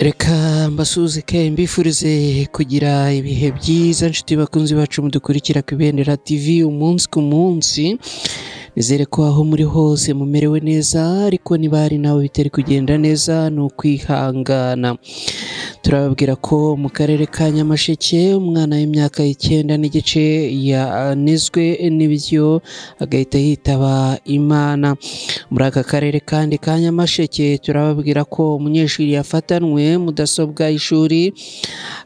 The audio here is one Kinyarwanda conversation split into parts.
Reka mbasuhuze mbifurize kugira ibihe byiza nshuti bakunzi bacu mudukurikira ku Ibendera TV umunsi ku munsi. Nizere ko aho muri hose mumerewe neza, ariko niba hari nawe bitari kugenda neza ni ukwihangana. Turababwira ko mu karere ka Nyamasheke umwana w'imyaka 9 n'igice yanizwe n'ibiryo agahita yitaba Imana. Muri aka karere kandi ka Nyamasheke turababwira ko umunyeshuri yafatanwe mudasobwa y'ishuri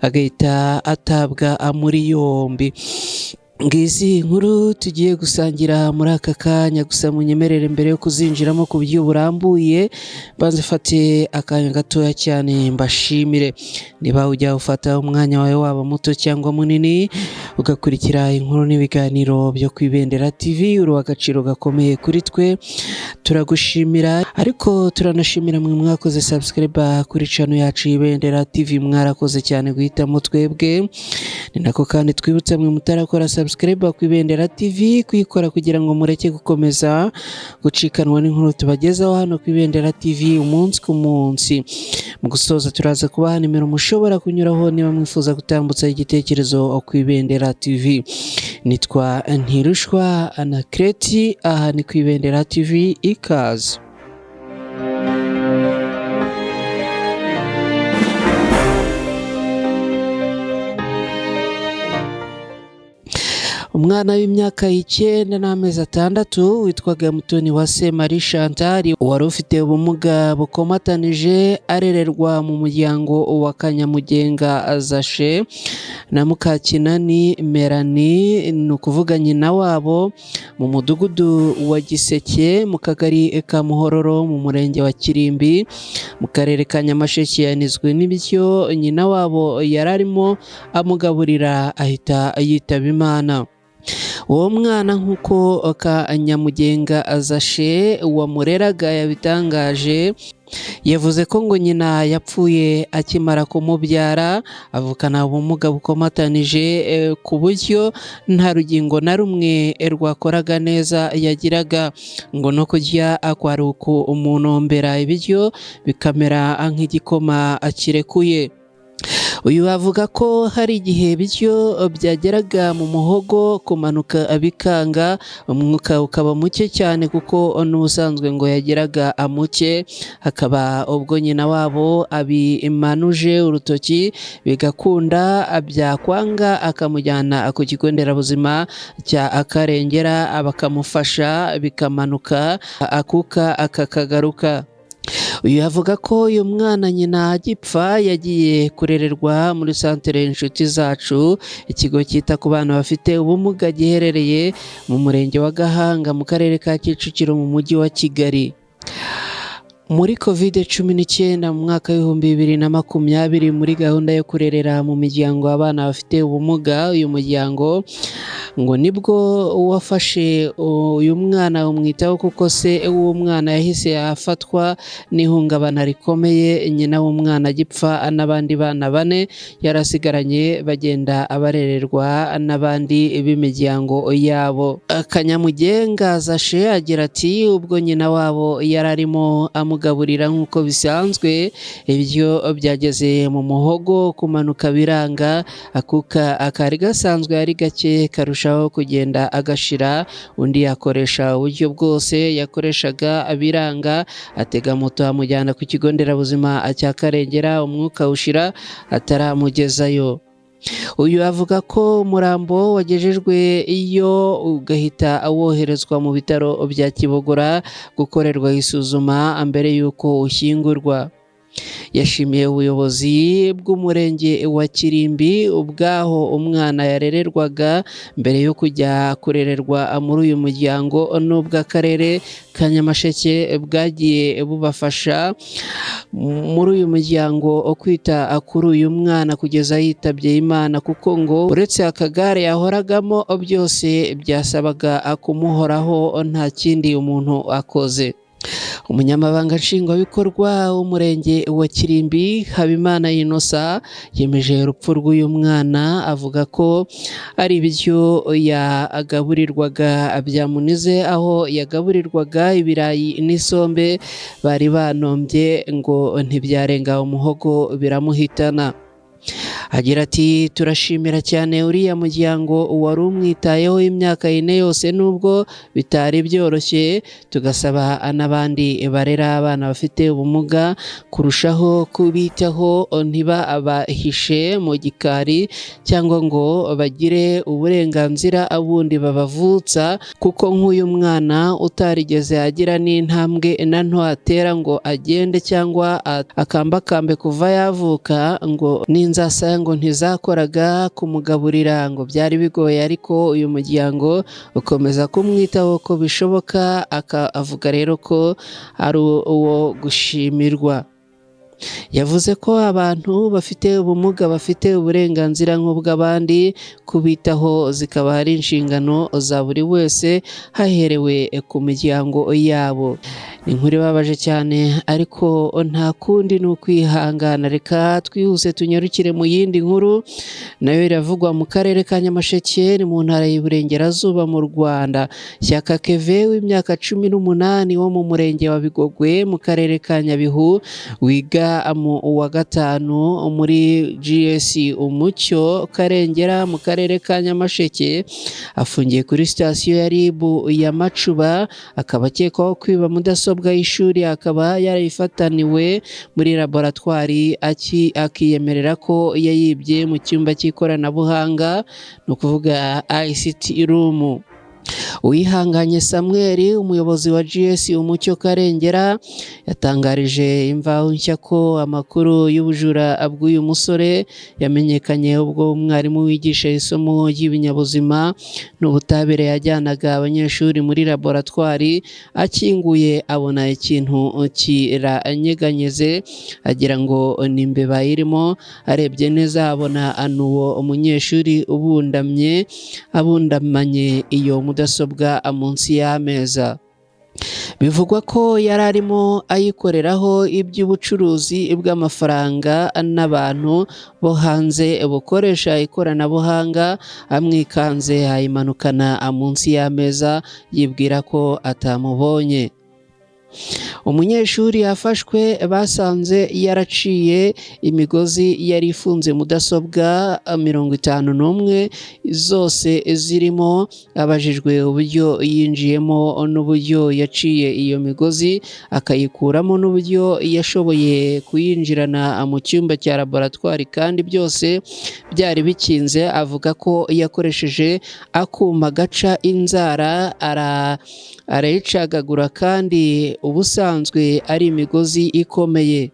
agahita atabwa muri yombi. Ngizi inkuru tugiye gusangira muri aka kanya, gusa munyemerere mbere yo kuzinjiramo ku buryo burambuye banze fate akanya gatoya cyane mbashimire. Niba ujya ufata umwanya wawe waba muto cyangwa munini ugakurikira inkuru n'ibiganiro byo ku Ibendera TV, uri agaciro gakomeye kuri twe, turagushimira. Ariko turanashimira mwe mwakoze subscribe kuri channel yacu Ibendera TV, mwarakoze cyane guhitamo twebwe. Ni nako kandi twibutsa mwe mutarakora subscribe ku Ibendera TV kuyikora kugira ngo mureke gukomeza gucikanwa n'inkuru tubagezaho hano ku Ibendera TV umunsi ku munsi. Mu gusoza turaza kubaha nimero mushobora kunyuraho niba mwifuza gutambutsa igitekerezo ku Ibendera TV. Nitwa Ntirushwa Anakreti, aha ni ku Ibendera TV, ikaze. Umwana w'imyaka 9 n'amezi 6 witwaga Mutoniwase Marie Chantal, wari ufite ubumuga bukomatanije, arererwa mu muryango wa Kanyamugenga Zashe na Mukakinani Melanie, ni ukuvuga nyina wabo, mu mudugudu wa Giseke mu kagari ka Muhororo mu murenge wa Kirimbi mu karere ka Nyamasheke. Yanizwe n'ibiryo nyina wabo yararimo amugaburira ahita yitaba Imana. Uwo mwana nk'uko Kanyamugenga Zashe wamureraga yabitangaje, yavuze ko ngo nyina yapfuye akimara kumubyara, avukana ubumuga bukomatanije ku buryo nta rugingo na rumwe rwakoraga neza yagiraga, ngo no kurya kwari ukumunombera ibiryo bikamera nk'igikoma akirekuye. Uyu avuga ko hari igihe bityo byageraga mu muhogo kumanuka abikanga, umwuka ukaba muke cyane kuko n'ubusanzwe ngo yageraga muke, hakaba ubwo nyina wabo abimanuje urutoki bigakunda, byakwanga akamujyana ku kigo nderabuzima cya Akarengera bakamufasha bikamanuka akuka akakagaruka. Uyu avuga ko uyu mwana nyina agipfa yagiye kurererwa muri santere Inshuti Zacu, ikigo cyita ku bana bafite ubumuga giherereye mu murenge wa Gahanga mu karere ka Kicukiro mu mujyi wa Kigali. Muri COVID-19 mu mwaka w'2020 muri gahunda yo kurerera mu miryango abana bafite ubumuga, uyu muryango ngo nibwo wafashe uyu mwana umwitaho, kuko se w'uwo mwana yahise afatwa n'ihungabana rikomeye, nyina w'umwana agipfa n'abandi bana 4 yarasigaranye bagenda abarererwa n'abandi b'imiryango yabo. Kanyamugenga Zashe agira ati ubwo nyina wabo yararimo amugaburira nk'uko bisanzwe, ibyo byageze mu muhogo kumanuka biranga, akuka akari gasanzwe ari gake karushaho kugenda agashira, undi yakoresha uburyo bwose yakoreshaga abiranga, atega moto amujyana ku kigo nderabuzima cya Karengera, umwuka ushira ataramugezayo. Uyu avuga ko umurambo wagejejwe iyo ugahita awoherezwa mu bitaro bya Kibogora gukorerwa isuzuma mbere y'uko ushyingurwa. Yashimiye ubuyobozi bw'umurenge wa Kirimbi ubwaho umwana yarererwaga mbere yo kujya kurererwa muri uyu muryango, n'ubw'akarere ka Nyamasheke bwagiye bubafasha muri uyu muryango kwita kuri uyu mwana kugeza yitabye Imana, kuko ngo uretse akagare yahoragamo byose byasabaga kumuhoraho nta kindi umuntu akoze. Umunyamabanga nshingwabikorwa w'umurenge wa Kirimbi Habimana Innocent yemeje urupfu rw'uyu mwana, avuga ko ari ibiryo yagaburirwaga byamunize, aho yagaburirwaga ibirayi n'isombe bari banombye ngo ntibyarenga umuhogo biramuhitana. Agira ati turashimira cyane uriya muryango wari umwitayeho imyaka 4 yose nubwo bitari byoroshye, tugasaba n'abandi barera abana bafite ubumuga kurushaho kubitaho, ntibabahishe mu gikari cyangwa ngo bagire uburenganzira abundi babavutsa, kuko nk'uyu mwana utarigeze agira n'intambwe na nto atera ngo agende cyangwa akambakambe kuva yavuka, ngo n'inzasaya ngo ntizakoraga kumugaburira ngo byari bigoye, ariko uyu muryango ukomeza kumwitaho uko bishoboka, avuga rero ko ari uwo gushimirwa. Yavuze ko abantu bafite ubumuga bafite uburenganzira nk'ubw'abandi, kubitaho zikaba ari inshingano za buri wese haherewe ku miryango yabo. Ni inkuru ibabaje cyane ariko nta kundi ni ukwihangana. Reka twihuse tunyarukire mu yindi nkuru, nayo iravugwa mu karere ka Nyamasheke ni mu ntara y'Iburengerazuba mu Rwanda. Shyaka Keve w'imyaka 18 wo mu murenge wa Bigogwe mu karere ka Nyabihu, wiga mu wa gatanu muri GS Umucyo Karengera mu karere ka Nyamasheke, afungiye kuri sitasiyo ya RIB ya Macuba, akaba akekwaho kwiba mudasobwa y'ishuri, akaba yarayifataniwe muri laboratwari akiyemerera ko yayibye mu cyumba cy'ikoranabuhanga, ni ukuvuga ICT room. Uwihanganye Samuel umuyobozi wa GS Umucyo Karengera yatangarije Imvaho Nshya ko amakuru y'ubujura bw'uyu musore yamenyekanye ubwo umwarimu wigisha isomo ry'ibinyabuzima n'ubutabire yajyanaga abanyeshuri muri laboratwari, akinguye abona ikintu kiranyeganyeze agira ngo ni imbeba irimo, arebye neza abona anuwo umunyeshuri abundamanye iyo mudasobwa munsi y'ameza. Bivugwa ko yari arimo ayikoreraho iby'ubucuruzi bw'amafaranga n'abantu bo hanze bukoresha ikoranabuhanga, amwikanze ayimanukana munsi y'ameza yibwira ko atamubonye. Umunyeshuri yafashwe basanze yaraciye imigozi yari ifunze mudasobwa 51 zose zirimo, abajijwe uburyo yinjiyemo n'uburyo yaciye iyo migozi akayikuramo n'uburyo yashoboye kuyinjirana mu cyumba cya laboratwari kandi byose byari bikinze, avuga ko yakoresheje akuma gaca inzara arayicagagura kandi ubusanzwe ari imigozi ikomeye.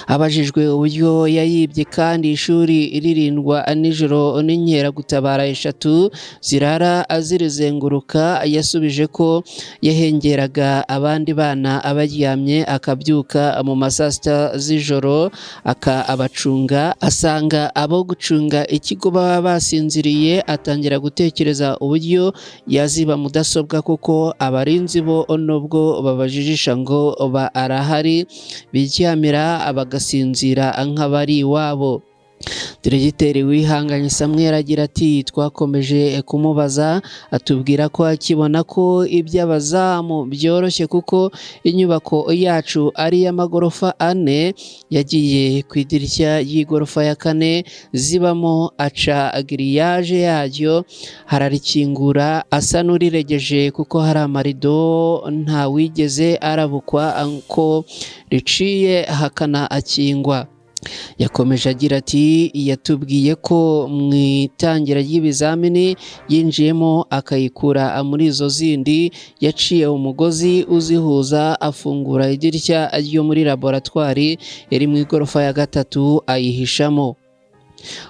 Abajijwe uburyo yayibye kandi ishuri ririndwa nijoro n'inkeragutabara 3 zirara zirizenguruka, yasubije ko yahengeraga abandi bana abaryamye akabyuka mu masaa 6 z'ijoro akabacunga, asanga abo gucunga ikigo baba basinziriye, atangira gutekereza uburyo yaziba mudasobwa kuko abarinzi bo nubwo babajijisha ngo arahari biryamira bagasinzira nk'abari iwabo. Diregiteri Wihanganye Samuel agira ati twakomeje kumubaza, atubwira ko akibona ko iby'abazamu byoroshye kuko inyubako yacu ari y'amagorofa 4, yagiye ku idirishya y'igorofa ya 4 zibamo, aca giriyaje yaryo hararikingura asa n'uriregeje kuko hari amarido, nta wigeze arabukwa ko riciye hakana akingwa. Yakomeje agira ati yatubwiye ko mu itangira ry'ibizamini yinjiyemo akayikura muri izo zindi, yaciye umugozi uzihuza afungura idirishya ryo muri laboratwari iri mu igorofa ya 3 ayihishamo.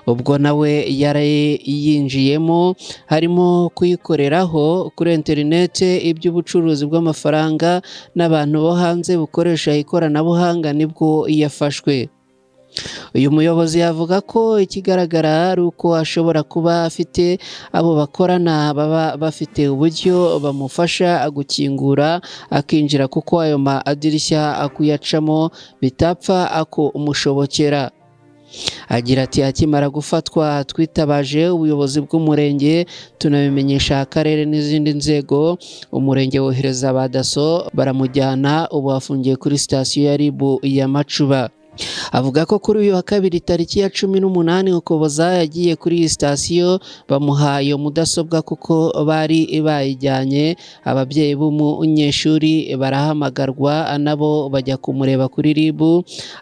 Ubwo nawe yari yinjiyemo harimo kuyikoreraho kuri interinete iby'ubucuruzi bw'amafaranga n'abantu bo hanze bukoresha ikoranabuhanga, nibwo yafashwe. Uyu muyobozi yavuga ko ikigaragara ari uko ashobora kuba afite abo bakorana baba bafite uburyo bamufasha gukingura akinjira, kuko ayo madirishya kuyacamo bitapfa kumushobokera. Agira ati akimara gufatwa twitabaje ubuyobozi bw'umurenge tunabimenyesha akarere n'izindi nzego, umurenge wohereza ba daso baramujyana, ubu afungiye kuri sitasiyo ya RIB ya Macuba. Avuga ko kuri uyu wa kabiri tariki ya 18 Ukuboza yagiye kuri iyi sitasiyo bamuha iyo mudasobwa kuko bari bayijyanye. Ababyeyi b'umunyeshuri barahamagarwa nabo bajya kumureba kuri RIB,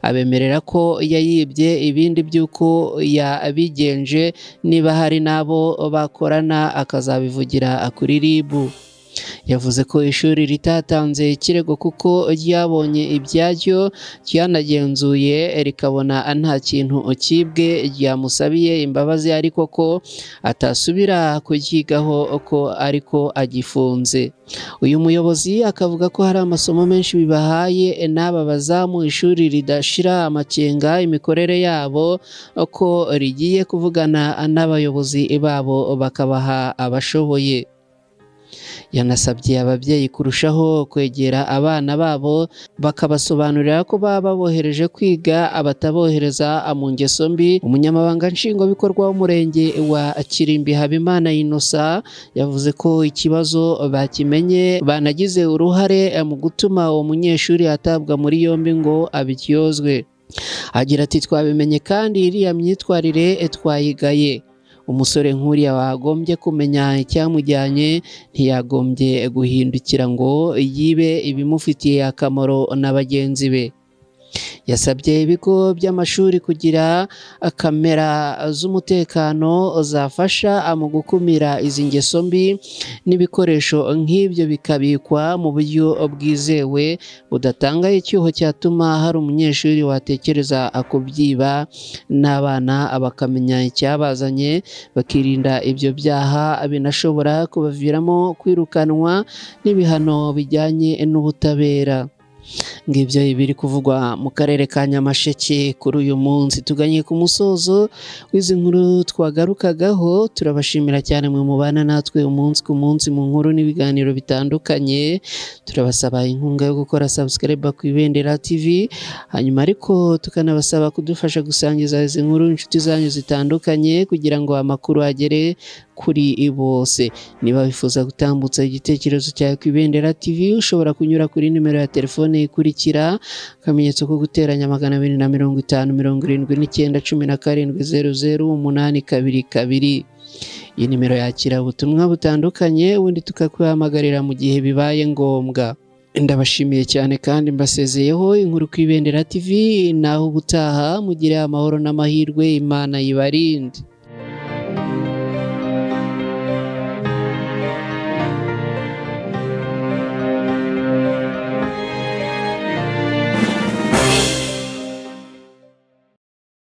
abemerera ko yayibye, ibindi by'uko yabigenje niba hari n'abo bakorana akazabivugira kuri RIB. Yavuze ko ishuri ritatanze ikirego kuko ryabonye ibyaryo, ryanagenzuye rikabona nta kintu ukibwe, ryamusabiye imbabazi ariko ko atasubira kuryigaho ko ariko agifunze. Uyu muyobozi akavuga ko hari amasomo menshi bibahaye n'aba bazamu, ishuri ridashira amakenga imikorere yabo, ko rigiye kuvugana n'abayobozi babo bakabaha abashoboye. Yanasabye ababyeyi kurushaho kwegera abana babo bakabasobanurira ko baba babohereje kwiga, abatabohereza mu ngeso mbi. Umunyamabanga nshingwabikorwa w'umurenge wa Kirimbi Habimana Innocent yavuze ko ikibazo bakimenye, banagize uruhare mu gutuma uwo munyeshuri atabwa muri yombi ngo abiryozwe. Agira ati twabimenye kandi iriya myitwarire twayigaye. Umusore nk'uriya wagombye kumenya icyamujyanye, ntiyagombye guhindukira ngo yibe ibimufitiye akamaro na bagenzi be. Yasabye ibigo by'amashuri kugira kamera z'umutekano zafasha mu gukumira izi ngeso mbi, n'ibikoresho nk'ibyo bikabikwa mu buryo bwizewe budatanga icyuho cyatuma hari umunyeshuri watekereza kubyiba, n'abana bakamenya icyabazanye bakirinda ibyo byaha binashobora kubaviramo kwirukanwa n'ibihano bijyanye n'ubutabera. Ngibyo biri kuvugwa mu karere ka Nyamasheke kuri uyu munsi. Tuganye ku musozo w'izi nkuru twagarukagaho, turabashimira cyane mwe mubana natwe umunsi ku munsi mu nkuru n'ibiganiro bitandukanye. Turabasaba inkunga yo gukora subscribe ku Ibendera TV, hanyuma ariko tukanabasaba kudufasha gusangiza izi nkuru inshuti zanyu zitandukanye kugira ngo amakuru agere kuri bose. Niba wifuza gutambutsa igitekerezo cyawe ku Ibendera TV, ushobora kunyura kuri nimero ya telefone ikurikira, akamenyetso ko guteranya 250 79 17 00 822. Iyi nimero yakira ubutumwa butandukanye, ubundi tukakuhamagarira mu gihe bibaye ngombwa. Ndabashimiye cyane kandi mbasezeyeho. Inkuru ku Ibendera TV, naho ubutaha mugire amahoro n'amahirwe, Imana yibarinde.